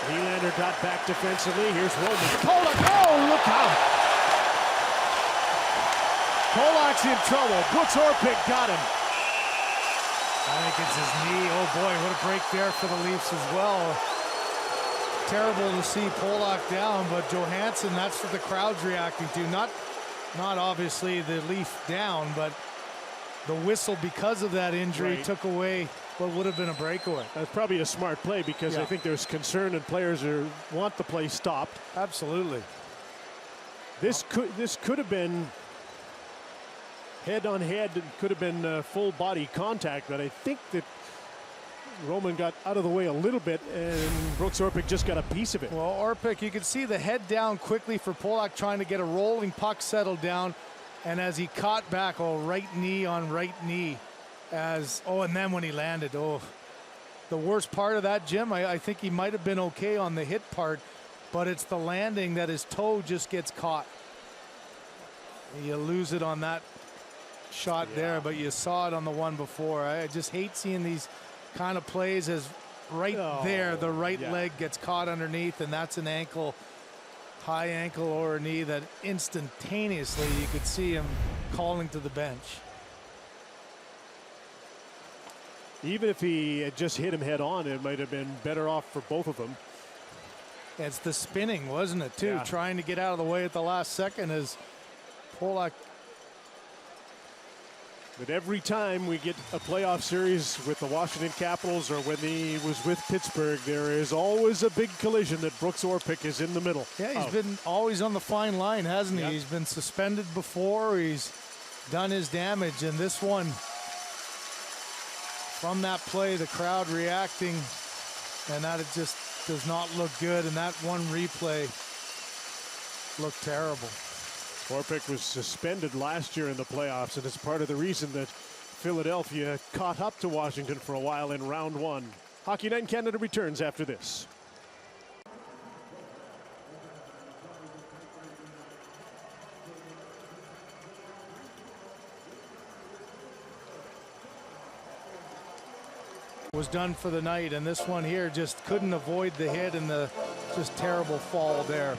Nylander got back defensively. Here's Roman Polak, oh, look out! Polak's in trouble. Brooks Orpik got him. I think it's his knee. Oh boy, what a break there for the Leafs as well. Terrible to see Polak down, but Johansson, that's what the crowd's reacting to. Not obviously the Leaf down, but the whistle because of that injury took away what would have been a breakaway. That's probably a smart play because I think there's concern and players want the play stopped. Absolutely. This could have been head on head. It could have been full body contact, but I think that Roman got out of the way a little bit and Brooks Orpik just got a piece of it. Well, Orpik, you can see the head down quickly for Polak trying to get a rolling puck settled down, and as he caught back, right knee on right knee. And then when he landed, the worst part of that, Jim, I think he might have been okay on the hit part, but it's the landing that his toe just gets caught. You lose it on that shot there, but you saw it on the one before. I just hate seeing these kind of plays as there, the right leg gets caught underneath, and that's an ankle, high ankle or knee that instantaneously you could see him calling to the bench. Even if he had just hit him head on, it might have been better off for both of them. It's the spinning, wasn't it, too? Trying to get out of the way at the last second as Polak. But every time we get a playoff series with the Washington Capitals or when he was with Pittsburgh, there is always a big collision that Brooks Orpik is in the middle. Yeah, he's been always on the fine line, hasn't he? He's been suspended before. He's done his damage. And this one, from that play, the crowd reacting, and that it just does not look good. And that one replay looked terrible. Orpik was suspended last year in the playoffs, and it's part of the reason that Philadelphia caught up to Washington for a while in round one. Hockey Night in Canada returns after this. Was done for the night, and this one here just couldn't avoid the hit and the just terrible fall there.